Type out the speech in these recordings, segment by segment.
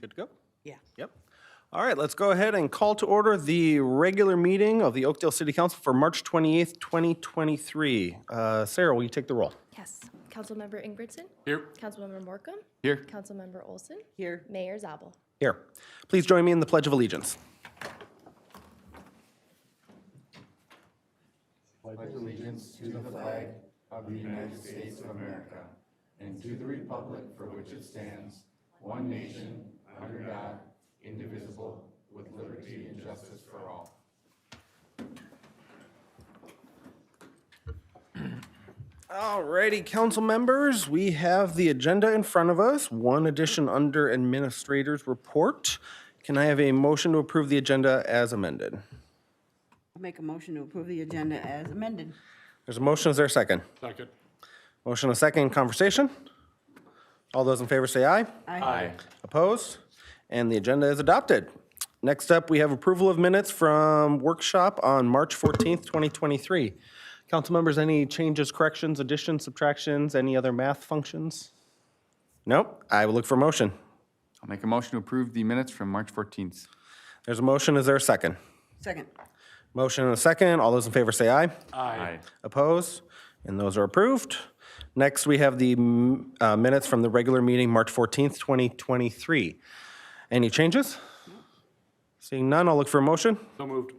Good to go? Yeah. Yep. All right, let's go ahead and call to order the regular meeting of the Oakdale City Council for March 28th, 2023. Sarah, will you take the roll? Yes. Councilmember Ingebrigtson? Here. Councilmember Morcomb? Here. Councilmember Olson? Here. Mayor Zabel? Here. Please join me in the Pledge of Allegiance. Pledge allegiance to the flag of the United States of America and to the republic for which it stands, one nation, under God, indivisible, with liberty and justice for all. All righty, council members, we have the agenda in front of us. One addition under Administrator's Report. Can I have a motion to approve the agenda as amended? I'll make a motion to approve the agenda as amended. There's a motion. Is there a second? Second. Motion, a second. Conversation? All those in favor say aye. Aye. Opposed? And the agenda is adopted. Next up, we have approval of minutes from workshop on March 14th, 2023. Council members, any changes, corrections, additions, subtractions, any other math functions? Nope. I will look for a motion. I'll make a motion to approve the minutes from March 14th. There's a motion. Is there a second? Second. Motion and a second. All those in favor say aye. Aye. Opposed? And those are approved. Next, we have the minutes from the regular meeting, March 14th, 2023. Any changes? Seeing none, I'll look for a motion. So moved.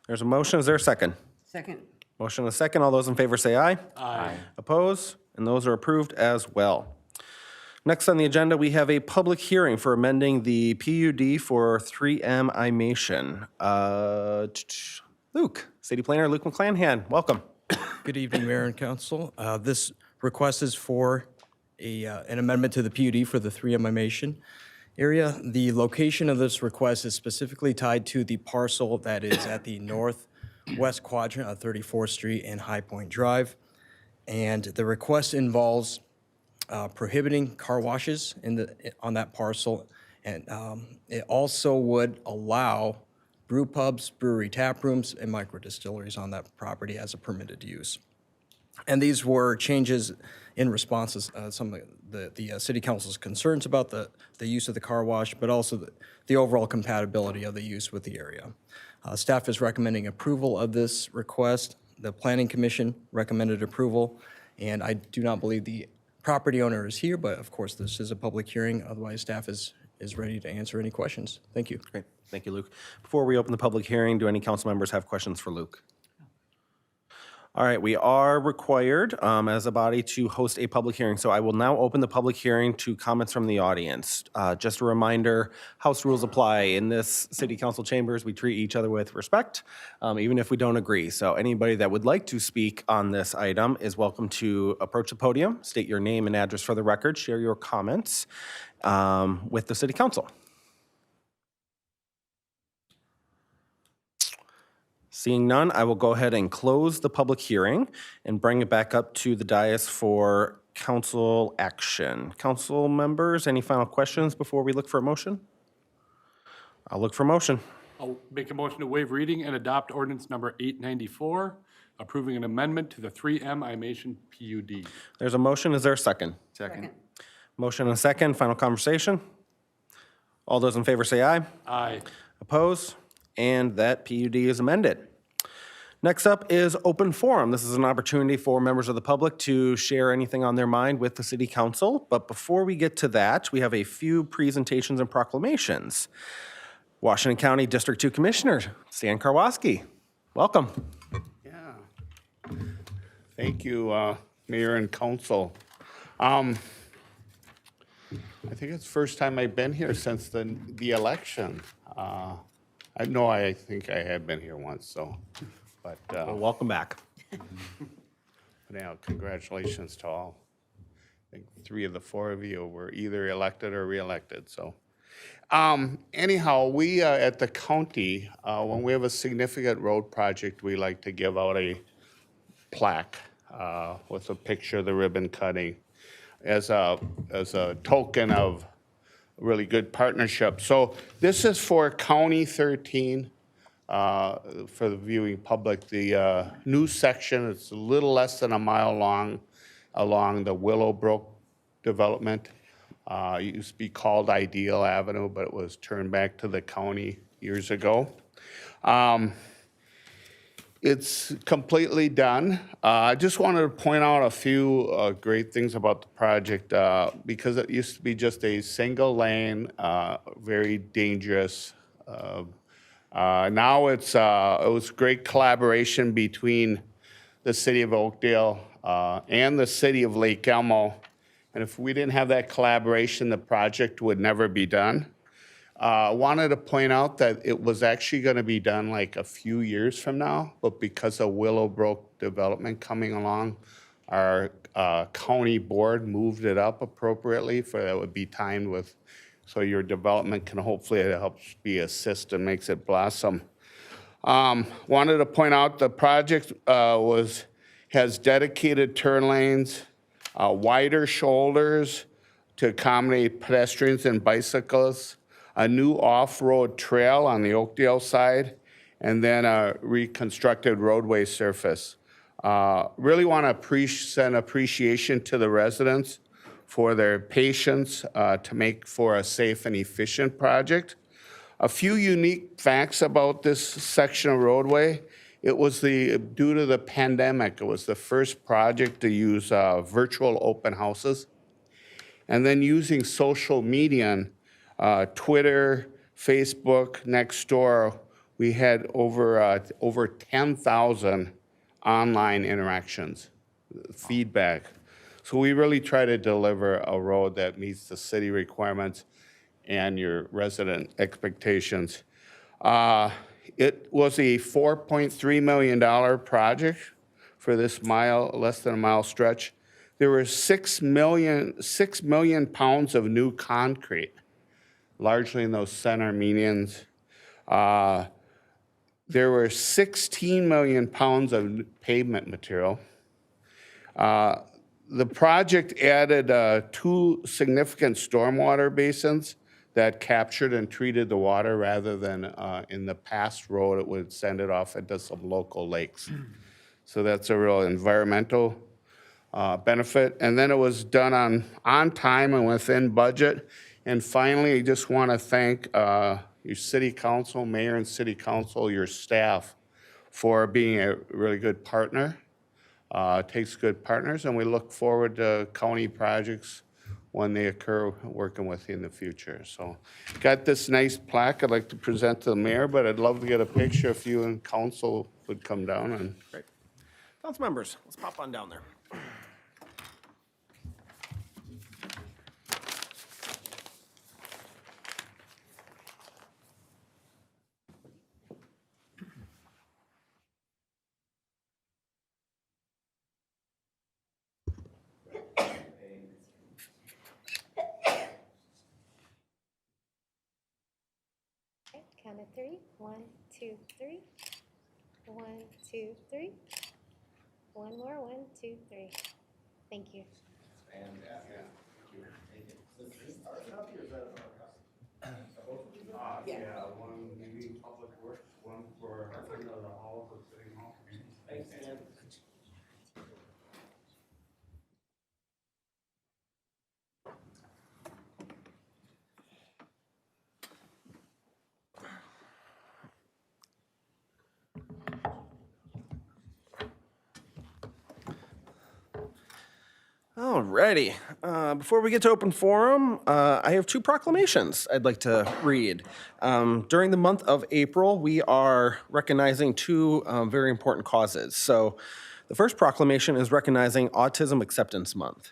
There's a motion. Is there a second? Second. Motion and a second. All those in favor say aye. Aye. Opposed? And those are approved as well. Next on the agenda, we have a public hearing for amending the PUD for 3M Imation. Luke, City Planner Luke McClanahan, welcome. Good evening, Mayor and Council. This request is for an amendment to the PUD for the 3M Imation area. The location of this request is specifically tied to the parcel that is at the northwest quadrant of 34th Street and High Point Drive. And the request involves prohibiting car washes on that parcel. And it also would allow brew pubs, brewery tap rooms, and micro distilleries on that property as a permitted use. And these were changes in response to some of the city council's concerns about the use of the car wash, but also the overall compatibility of the use with the area. Staff is recommending approval of this request. The Planning Commission recommended approval, and I do not believe the property owner is here, but of course this is a public hearing. Otherwise, staff is ready to answer any questions. Thank you. Great. Thank you, Luke. Before we open the public hearing, do any council members have questions for Luke? All right, we are required as a body to host a public hearing, so I will now open the public hearing to comments from the audience. Just a reminder, house rules apply. In this city council chambers, we treat each other with respect, even if we don't agree. So anybody that would like to speak on this item is welcome to approach the podium, state your name and address for the record, share your comments with the city council. Seeing none, I will go ahead and close the public hearing and bring it back up to the dais for council action. Council members, any final questions before we look for a motion? I'll look for a motion. I'll make a motion to waive reading and adopt ordinance number 894, approving an amendment to the 3M Imation PUD. There's a motion. Is there a second? Second. Motion and a second. Final conversation. All those in favor say aye. Aye. Opposed? And that PUD is amended. Next up is open forum. This is an opportunity for members of the public to share anything on their mind with the city council. But before we get to that, we have a few presentations and proclamations. Washington County District 2 Commissioner Stan Karwoski, welcome. Yeah. Thank you, Mayor and Council. I think it's the first time I've been here since the election. I think I had been here once, so, but. Well, welcome back. Now, congratulations to all. I think 3 of the 4 of you were either elected or reelected, so. Anyhow, we at the county, when we have a significant road project, we like to give out a plaque with a picture of the ribbon cutting as a token of really good partnership. So this is for County 13, for the viewing public. The new section, it's a little less than a mile long along the Willowbrook development. It used to be called Ideal Avenue, but it was turned back to the county years ago. It's completely done. I just wanted to point out a few great things about the project because it used to be just a single lane, very dangerous. Now it was great collaboration between the city of Oakdale and the city of Lake Elmo. And if we didn't have that collaboration, the project would never be done. Wanted to point out that it was actually going to be done like a few years from now, but because of Willowbrook development coming along, our county board moved it up appropriately for that would be timed with, so your development can hopefully it helps be assist and makes it blossom. Wanted to point out the project has dedicated turn lanes, wider shoulders to accommodate pedestrians and bicyclists, a new off-road trail on the Oakdale side, and then a reconstructed roadway surface. Really want to send appreciation to the residents for their patience to make for a safe and efficient project. A few unique facts about this section of roadway. It was due to the pandemic, it was the first project to use virtual open houses. And then using social media, Twitter, Facebook, Nextdoor, we had over 10,000 online interactions, feedback. So we really try to deliver a road that meets the city requirements and your resident expectations. It was a $4.3 million project for this less than a mile stretch. There were 6 million pounds of new concrete, largely in those center medians. There were 16 million pounds of pavement material. The project added 2 significant stormwater basins that captured and treated the water rather than in the past road, it would send it off into some local lakes. So that's a real environmental benefit. And then it was done on time and within budget. And finally, I just want to thank your city council, mayor and city council, your staff for being a really good partner. It takes good partners, and we look forward to county projects when they occur, working with you in the future. So got this nice plaque I'd like to present to the mayor, but I'd love to get a picture if you and council would come down. And Great. Council members, let's pop on down there. Count of 3. 1, 2, 3. 1, 2, 3. One more. 1, 2, 3. Thank you. yeah, one maybe public works, one for the halls of city hall. Thanks, Dan. All righty. Before we get to open forum, I have 2 proclamations I'd like to read. During the month of April, we are recognizing 2 very important causes. So the first proclamation is recognizing Autism Acceptance Month.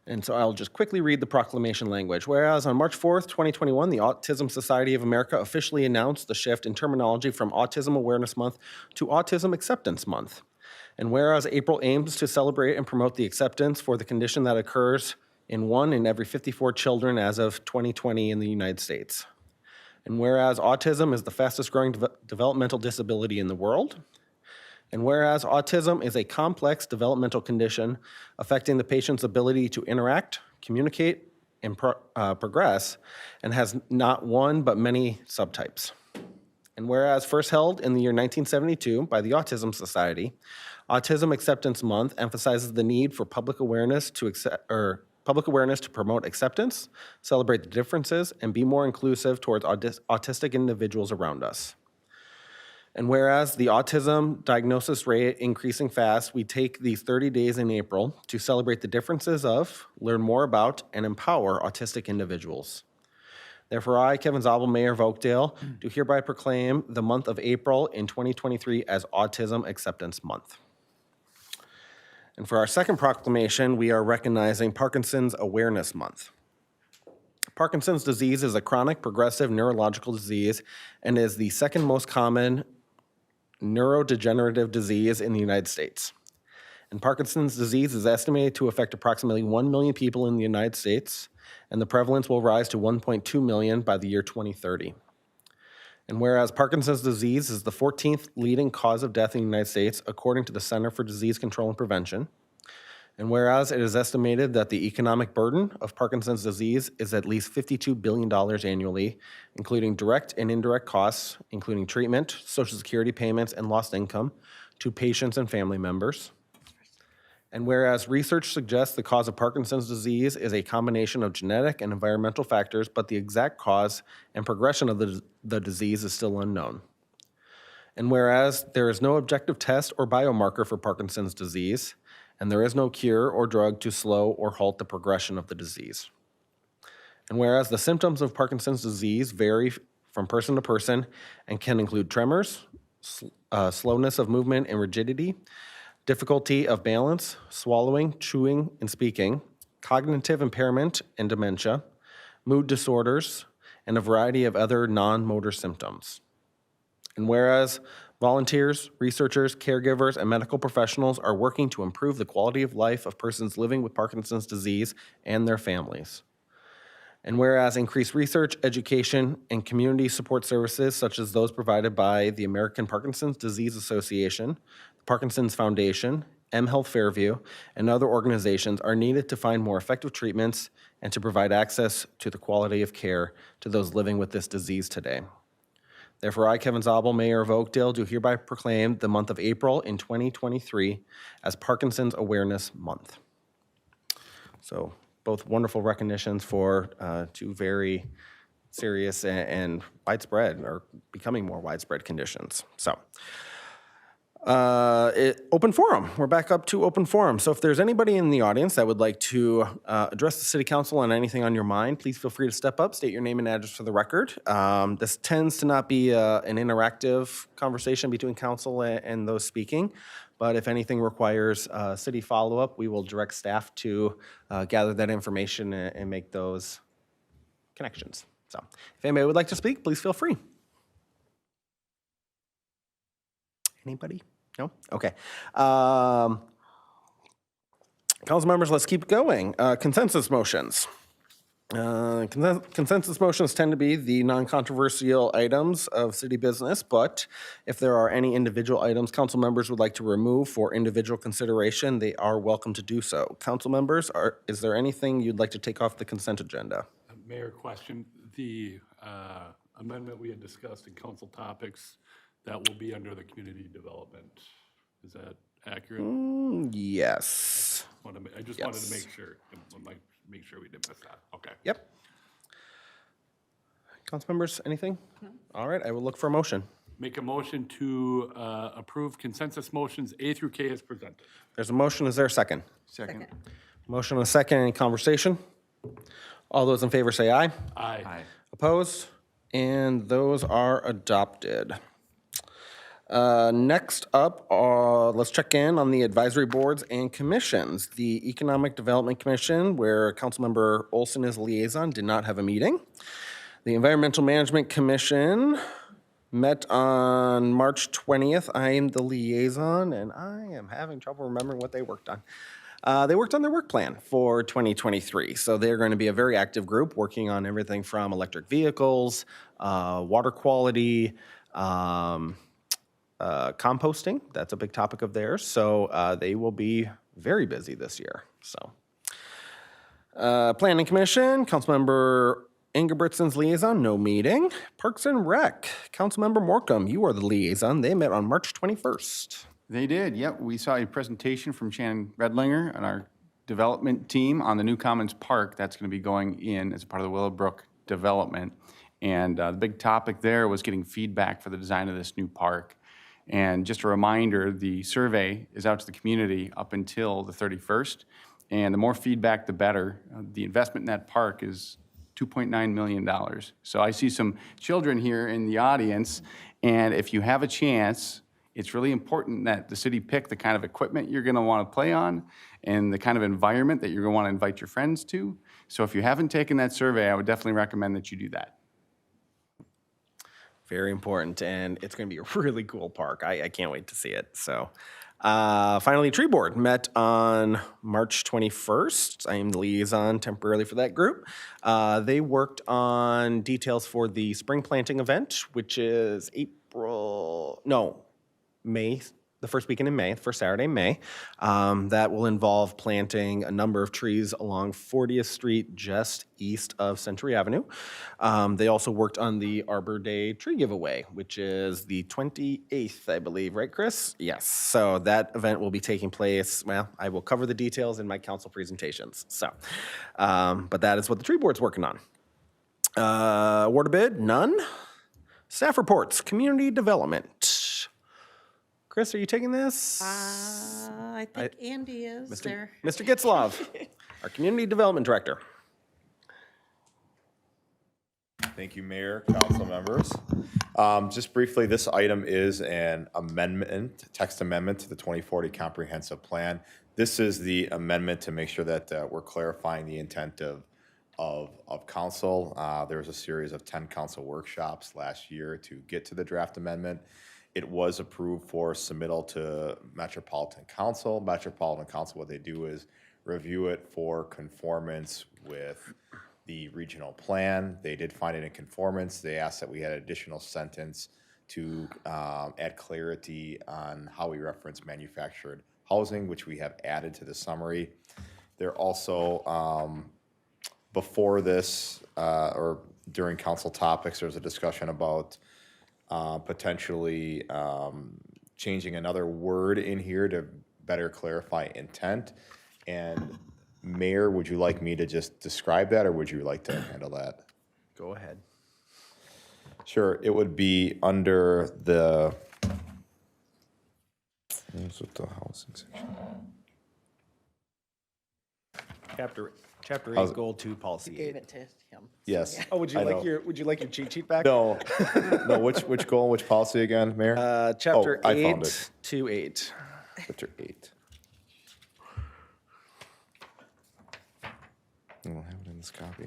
And so I'll just quickly read the proclamation language. Whereas on March 4th, 2021, the Autism Society of America officially announced the shift in terminology from Autism Awareness Month to Autism Acceptance Month. And whereas April aims to celebrate and promote the acceptance for the condition that occurs in 1 in every 54 children as of 2020 in the United States. And whereas autism is the fastest growing developmental disability in the world. And whereas autism is a complex developmental condition affecting the patient's ability to interact, communicate, and progress, and has not one but many subtypes. And whereas first held in the year 1972 by the Autism Society, Autism Acceptance Month emphasizes the need for public awareness to public awareness to promote acceptance, celebrate the differences, and be more inclusive towards autistic individuals around us. And whereas the autism diagnosis rate increasing fast, we take these 30 days in April to celebrate the differences of, learn more about, and empower autistic individuals. Therefore, I, Kevin Zabel, Mayor of Oakdale, do hereby proclaim the month of April in 2023 as Autism Acceptance Month. And for our second proclamation, we are recognizing Parkinson's Awareness Month. Parkinson's disease is a chronic progressive neurological disease and is the second most common neurodegenerative disease in the United States. And Parkinson's disease is estimated to affect approximately 1 million people in the United States, and the prevalence will rise to 1.2 million by the year 2030. And whereas Parkinson's disease is the 14th leading cause of death in the United States, according to the Center for Disease Control and Prevention, and whereas it is estimated that the economic burden of Parkinson's disease is at least $52 billion annually, including direct and indirect costs, including treatment, Social Security payments, and lost income to patients and family members. And whereas research suggests the cause of Parkinson's disease is a combination of genetic and environmental factors, but the exact cause and progression of the disease is still unknown. And whereas there is no objective test or biomarker for Parkinson's disease, and there is no cure or drug to slow or halt the progression of the disease. And whereas the symptoms of Parkinson's disease vary from person to person and can include tremors, slowness of movement and rigidity, difficulty of balance, swallowing, chewing, and speaking, cognitive impairment and dementia, mood disorders, and a variety of other non-motor symptoms. And whereas volunteers, researchers, caregivers, and medical professionals are working to improve the quality of life of persons living with Parkinson's disease and their families. And whereas increased research, education, and community support services such as those provided by the American Parkinson's Disease Association, the Parkinson's Foundation, mHealth Fairview, and other organizations are needed to find more effective treatments and to provide access to the quality of care to those living with this disease today. Therefore, I, Kevin Zabel, Mayor of Oakdale, do hereby proclaim the month of April in 2023 as Parkinson's Awareness Month. So both wonderful recognitions for two very serious and widespread, or becoming more widespread conditions. So, open forum. We're back up to open forum. So if there's anybody in the audience that would like to address the City Council on anything on your mind, please feel free to step up, state your name and address for the record. This tends to not be an interactive conversation between council and those speaking, but if anything requires city follow-up, we will direct staff to gather that information and make those connections. So if anybody would like to speak, please feel free. Anybody? No? Okay. Council members, let's keep going. Consensus motions. Consensus motions tend to be the non-controversial items of city business, but if there are any individual items council members would like to remove for individual consideration, they are welcome to do so. Council members, is there anything you'd like to take off the consent agenda? Mayor, question. The amendment we had discussed in council topics, that will be under the community development. Is that accurate? Yes. I just wanted to make sure. Make sure we didn't miss that. Okay. Yep. Council members, anything? No. All right, I will look for a motion. Make a motion to approve consensus motions A through K as presented. There's a motion. Is there a second? Second. Motion and a second. Any conversation? All those in favor say aye. Aye. Opposed? And those are adopted. Next up, let's check in on the advisory boards and commissions. The Economic Development Commission, where Councilmember Olson is liaison, did not have a meeting. The Environmental Management Commission met on March 20th. I am the liaison, and I am having trouble remembering what they worked on. They worked on their work plan for 2023. So they're going to be a very active group working on everything from electric vehicles, water quality, composting. That's a big topic of theirs. So they will be very busy this year. So Planning Commission, Councilmember Ingebrigtson's liaison, no meeting. Parks and Rec, Councilmember Morcomb, you are the liaison. They met on March 21st. They did, yep. We saw a presentation from Shannon Redlinger on our development team on the New Commons Park that's going to be going in as a part of the Willowbrook development. And the big topic there was getting feedback for the design of this new park. And just a reminder, the survey is out to the community up until the 31st. And the more feedback, the better. The investment in that park is $2.9 million. So I see some children here in the audience, and if you have a chance, it's really important that the city pick the kind of equipment you're going to want to play on and the kind of environment that you're going to want to invite your friends to. So if you haven't taken that survey, I would definitely recommend that you do that. Very important, and it's going to be a really cool park. I can't wait to see it. So, finally, Tree Board met on March 21st. I am the liaison temporarily for that group. They worked on details for the spring planting event, which is May, the first weekend in May, the first Saturday in May. That will involve planting a number of trees along 40th Street, just east of Century Avenue. They also worked on the Arbor Day tree giveaway, which is the 28th, I believe, right, Chris? Yes. So that event will be taking place, well, I will cover the details in my council presentations. So, but that is what the tree board's working on. Award a bid? None. Staff reports, community development. Chris, are you taking this? I think Andy is there. Mr. Gitzlov, our Community Development Director. Thank you, Mayor, council members. Just briefly, this item is an amendment, text amendment to the 2040 Comprehensive Plan. This is the amendment to make sure that we're clarifying the intent of council. There was a series of 10 council workshops last year to get to the draft amendment. It was approved for submittal to Metropolitan Council. Metropolitan Council, what they do is review it for conformance with the regional plan. They did find it in conformance. They asked that we had an additional sentence to add clarity on how we reference manufactured housing, which we have added to the summary. They're also, before this, or during council topics, there was a discussion about potentially changing another word in here to better clarify intent. And Mayor, would you like me to just describe that, or would you like to handle that? Go ahead. Sure, it would be under the, what's with the housing section? Chapter 8, Goal 2, Policy 8. Gave it to him. Yes. Oh, would you I like know. your cheat sheet back? No, no, which goal, which policy again, Mayor? Chapter Oh, I found 8 to 8. Chapter 8. I don't have it in this copy.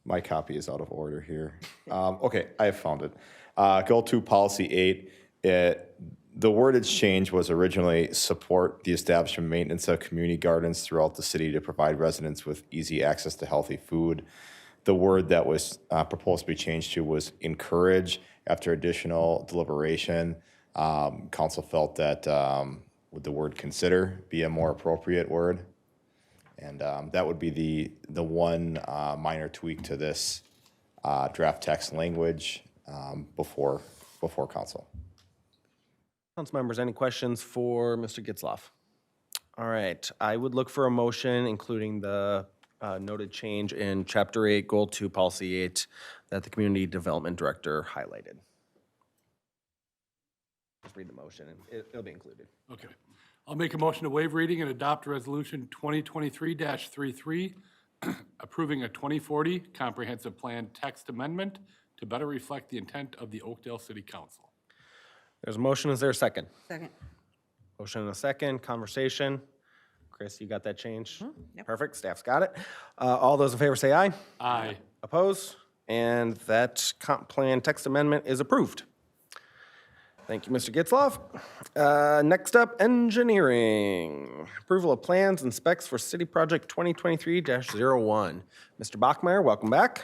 My copy is out of order here. Okay, I have found it. Goal 2, Policy 8. The wordage change was originally support the establishment and maintenance of community gardens throughout the city to provide residents with easy access to healthy food. The word that was proposed to be changed to was encourage. After additional deliberation, council felt that would the word consider be a more appropriate word? And that would be the one minor tweak to this draft text language before council. Council members, any questions for Mr. Gitzlov? All right, I would look for a motion, including the noted change in Chapter 8, Goal 2, Policy 8, that the Community Development Director highlighted. Just read the motion, and it'll be included. Okay. I'll make a motion to waive reading and adopt Resolution 2023-33, approving a 2040 Comprehensive Plan text amendment to better reflect the intent of the Oakdale City Council. There's a motion, is there a second? Second. Motion and a second, conversation. Chris, you got that change? Yep. Perfect, staff's got it. All those in favor say aye. Aye. Oppose? And that comp plan text amendment is approved. Thank you, Mr. Gitzlov. Next up, engineering. Approval of plans and specs for City Project 2023-01. Mr. Bachmeyer, welcome back.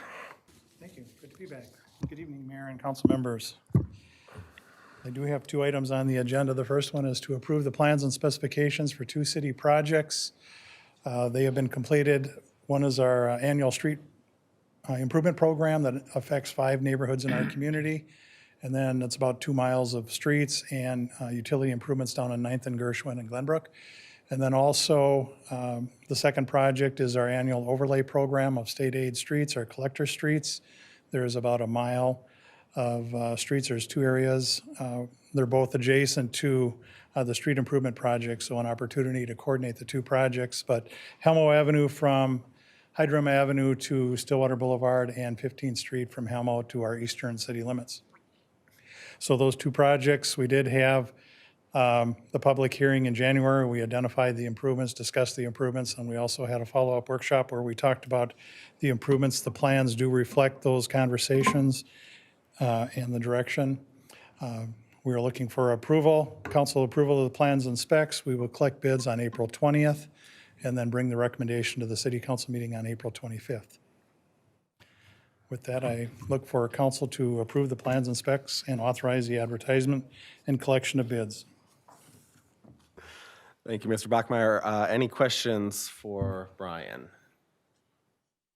Thank you. Good to be back. Good evening, Mayor and council members. I do have two items on the agenda. The first one is to approve the plans and specifications for two city projects. They have been completed. One is our annual street improvement program that affects 5 neighborhoods in our community. And then it's about 2 miles of streets and utility improvements down on 9th and Gershwin and Glenbrook. And then also, the second project is our annual overlay program of state aid streets, or collector streets. There's about a mile of streets. There's 2 areas. They're both adjacent to the street improvement project, so an opportunity to coordinate the 2 projects. But Helmo Avenue from Hydrum Avenue to Stillwater Boulevard, and 15th Street from Helmo to our eastern city limits. So those 2 projects, we did have the public hearing in January. We identified the improvements, discussed the improvements, and we also had a follow-up workshop where we talked about the improvements. The plans do reflect those conversations and the direction. We are looking for approval, council approval of the plans and specs. We will collect bids on April 20th and then bring the recommendation to the city council meeting on April 25th. With that, I look for council to approve the plans and specs and authorize the advertisement and collection of bids. Thank you, Mr. Bachmeyer. Any questions for Brian?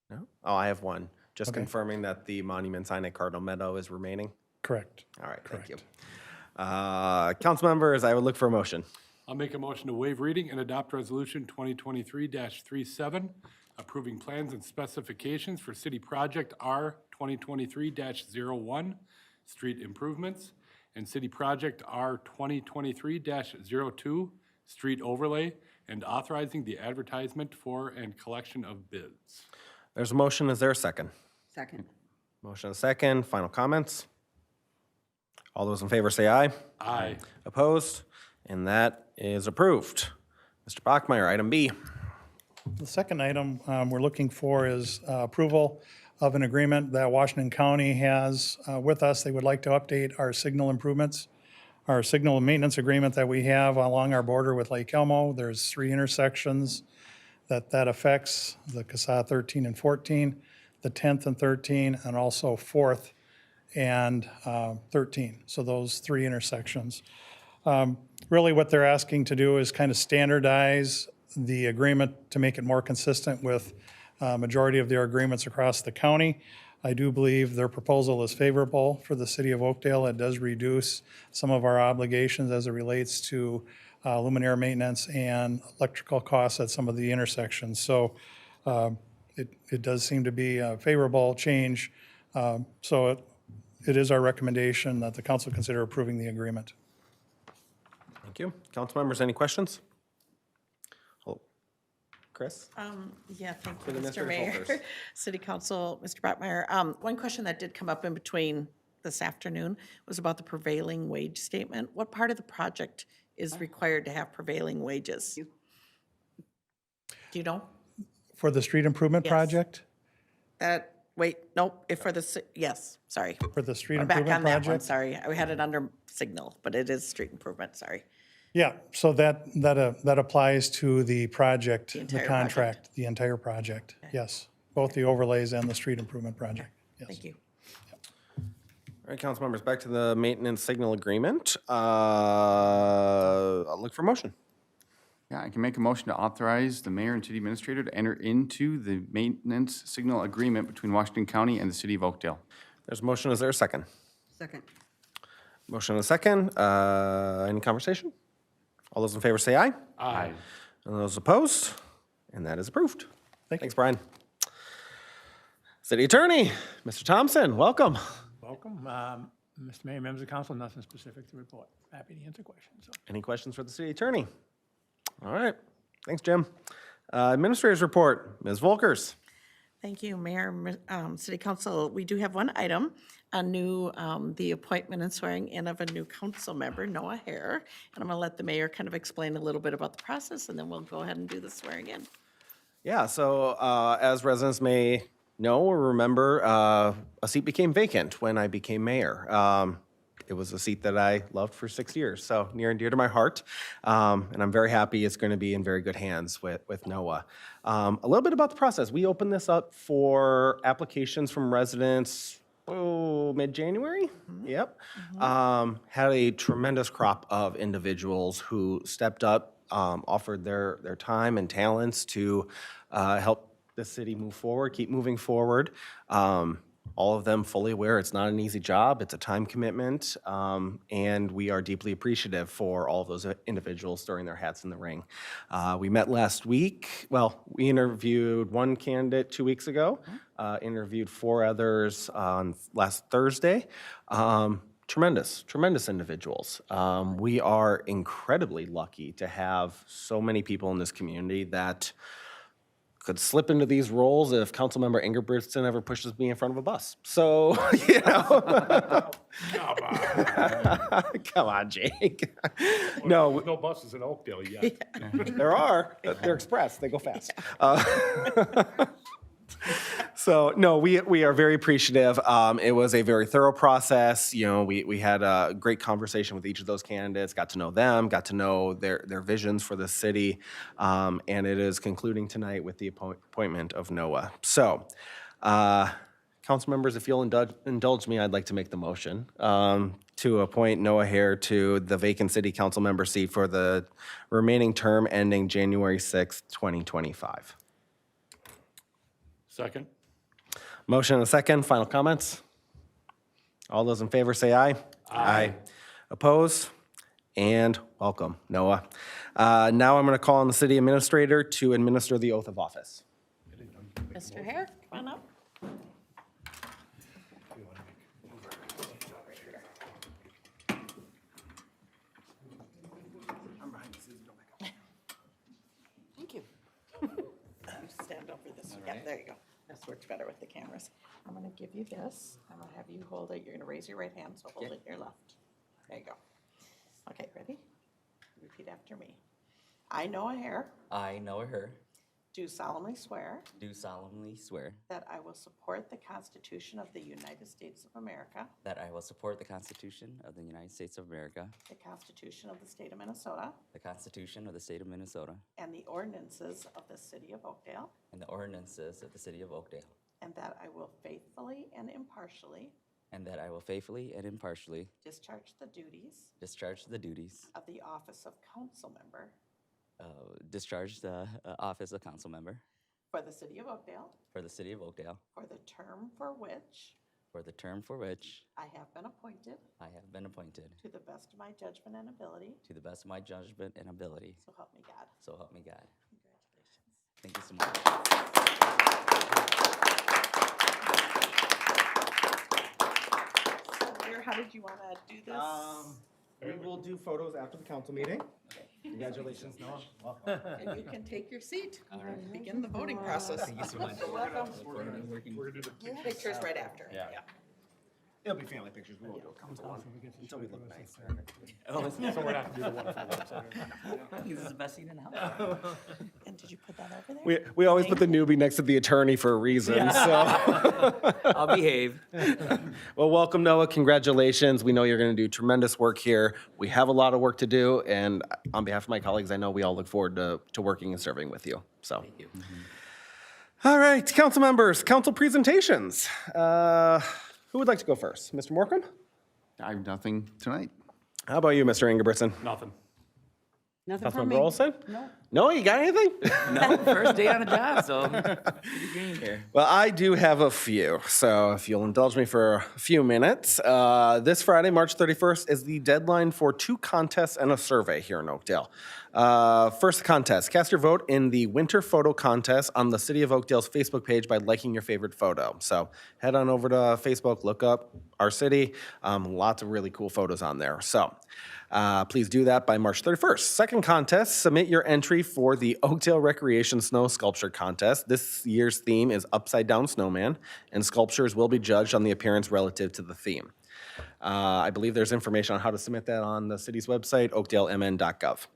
No? Oh, I have one. Just Okay. confirming that the monument sign at Cardinal Meadow is remaining. Correct. All right, thank you. Council members, I would look for a motion. I'll make a motion to waive reading and adopt Resolution 2023-37, approving plans and specifications for City Project R 2023-01, street improvements, and City Project R 2023-02, street overlay, and authorizing the advertisement for and collection of bids. There's a motion. Is there a second? Second. Motion and a second. Final comments? All those in favor say aye. Aye. Opposed? And that is approved. Mr. Bachmeyer, item B. The second item we're looking for is approval of an agreement that Washington County has with us. They would like to update our signal improvements, our signal maintenance agreement that we have along our border with Lake Elmo. There's 3 intersections that affects, the CASA 13 and 14, the 10th and 13, and also 4th and 13. So those 3 intersections. Really what they're asking to do is kind of standardize the agreement to make it more consistent with majority of their agreements across the county. I do believe their proposal is favorable for the city of Oakdale. It does reduce some of our obligations as it relates to luminaire maintenance and electrical costs at some of the intersections. So it does seem to be a favorable change. So it is our recommendation that the council consider approving the agreement. Thank you. Council members, any questions? Oh, Chris? Yeah, thank For you, the Mr. administrative Mayor. holders. City Council, Mr. Bachmeyer. One question that did come up in between this afternoon was about the prevailing wage statement. What part of the project is required to have prevailing wages? Do you know? For the street improvement Yes. project? Nope, if for the, yes, sorry. For the street I'm back improvement on that one, project? sorry. I had it under signal, but it is street improvement, sorry. Yeah, so that applies to the project, the entire contract, the entire project, yes. Both the overlays and the street improvement project, yes. Thank you. All right, council members, back to the maintenance signal agreement. I'll look for a motion. Yeah, I can make a motion to authorize the mayor and city administrator to enter into the maintenance signal agreement between Washington County and the city of Oakdale. There's a motion. Is there a second? Second. Motion and a second. Any conversation? All those in favor say aye. Aye. And those opposed? And that is approved. Thank you. Thanks, Brian. City Attorney, Mr. Thompson, welcome. Welcome. Mr. Mayor, members of council, nothing specific to report. Happy to answer questions. Any questions for the city attorney? All right. Thanks, Jim. Administrator's report, Ms. Volkers. Thank you, Mayor, City Council. We do have one item, the appointment and swearing in of a new council member, Noah Hare. And I'm going to let the mayor kind of explain a little bit about the process, and then we'll go ahead and do the swearing in. Yeah, so as residents may know or remember, a seat became vacant when I became mayor. It was a seat that I loved for 6 years, so near and dear to my heart. And I'm very happy it's going to be in very good hands with Noah. A little bit about the process. We opened this up for applications from residents, mid-January? Yep. Had a tremendous crop of individuals who stepped up, offered their time and talents to help the city move forward, keep moving forward. all of them fully aware it's not an easy job, it's a time commitment, and we are deeply appreciative for all of those individuals throwing their hats in the ring. We met last week, well, we interviewed one candidate 2 weeks ago, interviewed 4 others on last Thursday. Tremendous individuals. We are incredibly lucky to have so many people in this community that could slip into these roles if Councilmember Ingebrigtson ever pushes me in front of a bus. So, you know. Come on, Jake. No, No buses in Oakdale yet. there are. They're express. They go fast. So, no, we are very appreciative. It was a very thorough process. You know, we had a great conversation with each of those candidates, got to know them, got to know their visions for the city, and it is concluding tonight with the appointment of Noah. So, council members, if you'll indulge me, I'd like to make the motion to appoint Noah Hare to the vacant city council member seat for the remaining term ending January 6th, 2025. Second? Motion and a second. Final comments? All those in favor say aye. Aye. Oppose? And welcome, Noah. Now I'm going to call on the city administrator to administer the oath of office. Mr. Hare, come on up. Thank you. Stand over this. Yeah, there you go. This works better with the cameras. I'm going to give you this. I'm going to have you hold it. You're going to raise your right hand, so hold it in your left. There you go. Okay, ready? Repeat after me. I, Noah Hare, I, Noah Hare, do solemnly swear do solemnly swear that I will support the Constitution of the United States of America, that I will support the Constitution of the United States of America, the Constitution of the State of Minnesota, the Constitution of the State of Minnesota, and the ordinances of the City of Oakdale, and the ordinances of the City of Oakdale, and that I will faithfully and impartially and that I will faithfully and impartially discharge the duties discharge the duties, of the office of council member discharge the office of council member for the City of Oakdale for the City of Oakdale for the term for which I have been appointed to the best of my judgment and ability, to the best of my judgment and ability. so help me God. So help me God. Congratulations. Thank you so much. So, Mayor, how did you want to do this? We will do photos after the council meeting. Congratulations, Noah. And you can take your seat and begin the voting process. Thank you so much. You're welcome. We're gonna do the Pictures right after. Yeah. It'll be family pictures. We won't do a council one until we look nice. Oh, So we're not gonna do the one for the website. this is the best seat in the house. And did you put that over there? We always put the newbie next to the attorney for a reason, so. I'll behave. Well, welcome, Noah. Congratulations. We know you're going to do tremendous work here. We have a lot of work to do, and on behalf of my colleagues, I know we all look forward to working and serving with you, so. Thank you. All right, council members, council presentations. Who would like to go first? Mr. Morcomb? I have nothing tonight. How about you, Mr. Ingebrigtson? Nothing. Nothing from me. Councilmember Olson? No. No, you got anything? No, first day on the job, so good being here. Well, I do have a few, so if you'll indulge me for a few minutes. This Friday, March 31st, is the deadline for 2 contests and a survey here in Oakdale. First contest, cast your vote in the Winter Photo Contest on the City of Oakdale's Facebook page by liking your favorite photo. So head on over to Facebook, look up our city, lots of really cool photos on there. So please do that by March 31st. Second contest, submit your entry for the Oakdale Recreation Snow Sculpture Contest. This year's theme is Upside Down Snowman, and sculptures will be judged on the appearance relative to the theme. I believe there's information on how to submit that on the city's website, oakdalemn.gov.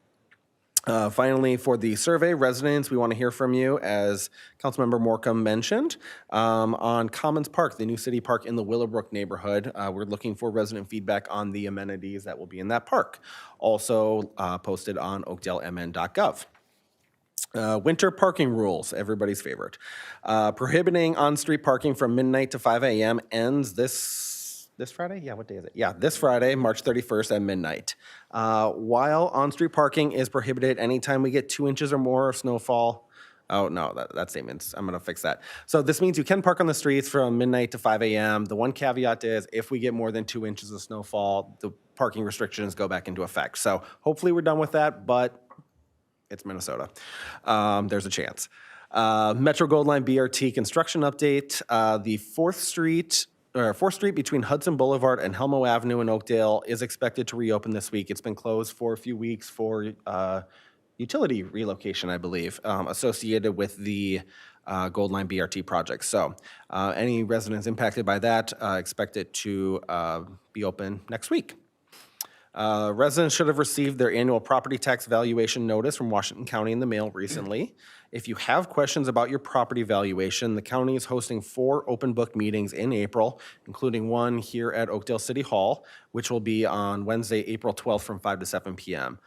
Finally, for the survey, residents, we want to hear from you, as Councilmember Morcomb mentioned, on Commons Park, the new city park in the Willowbrook neighborhood. We're looking for resident feedback on the amenities that will be in that park. Also posted on oakdalemn.gov. Winter parking rules, everybody's favorite. Prohibiting on-street parking from midnight to 5 a.m. ends this Friday? Yeah, what day is it? Yeah, this Friday, March 31st at midnight. While on-street parking is prohibited anytime we get 2 inches or more of snowfall, Oh, no, that statement's, I'm going to fix that. So this means you can park on the streets from midnight to 5 a.m. The one caveat is if we get more than 2 inches of snowfall, the parking restrictions go back into effect. So hopefully we're done with that, but it's Minnesota. There's a chance. Metro Gold Line BRT construction update. The 4th Street between Hudson Boulevard and Helmo Avenue in Oakdale is expected to reopen this week. It's been closed for a few weeks for utility relocation, I believe, associated with the Gold Line BRT project. So any residents impacted by that, expect it to be open next week. Residents should have received their annual property tax valuation notice from Washington County in the mail recently. If you have questions about your property valuation, the county is hosting 4 open book meetings in April, including one here at Oakdale City Hall, which will be on Wednesday, April 12th from 5 to 7 p.m.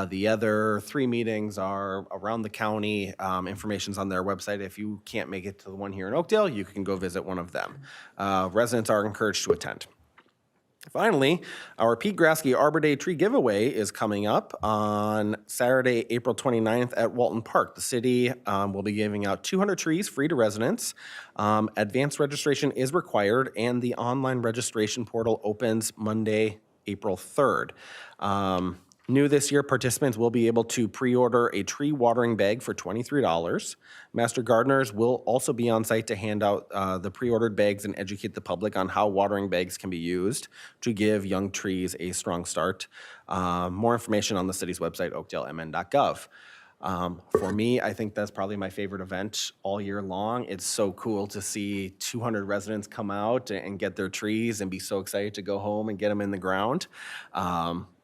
The other 3 meetings are around the county. Information's on their website. If you can't make it to the one here in Oakdale, you can go visit one of them. Residents are encouraged to attend. Finally, our Pete Grasky Arbor Day tree giveaway is coming up on Saturday, April 29th at Walton Park. The city will be giving out 200 trees free to residents. Advanced registration is required, and the online registration portal opens Monday, April 3rd. New this year, participants will be able to pre-order a tree watering bag for $23. Master gardeners will also be on site to hand out the pre-ordered bags and educate the public on how watering bags can be used to give young trees a strong start. More information on the city's website, oakdalemn.gov. For me, I think that's probably my favorite event all year long. It's so cool to see 200 residents come out and get their trees and be so excited to go home and get them in the ground.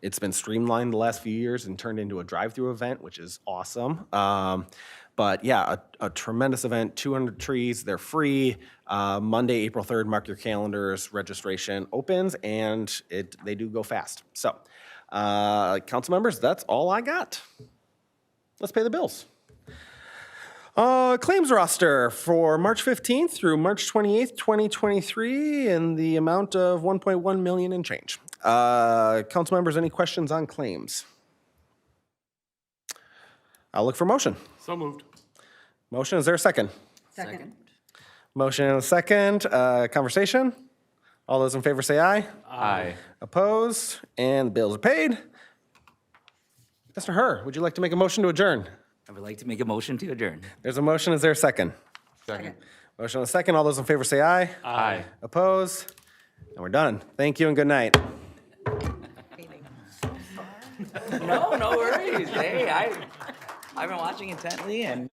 It's been streamlined the last few years and turned into a drive-through event, which is awesome. But yeah, a tremendous event, 200 trees, they're free. Monday, April 3rd, mark your calendars, registration opens, and they do go fast. So, council members, that's all I got. Let's pay the bills. Claims roster for March 15th through March 28th, 2023, in the amount of $1.1 million and change. Council members, any questions on claims? I'll look for motion. So moved. Motion, is there a second? Second. Motion and a second. Conversation? All those in favor say aye. Aye. Opposed? And the bills are paid. Mr. Herr, would you like to make a motion to adjourn? I would like to make a motion to adjourn. There's a motion. Is there a second? Second. Motion and a second. All those in favor say aye. Aye. Opposed? And we're done. Thank you and good night. No worries. Hey, I've been watching intently and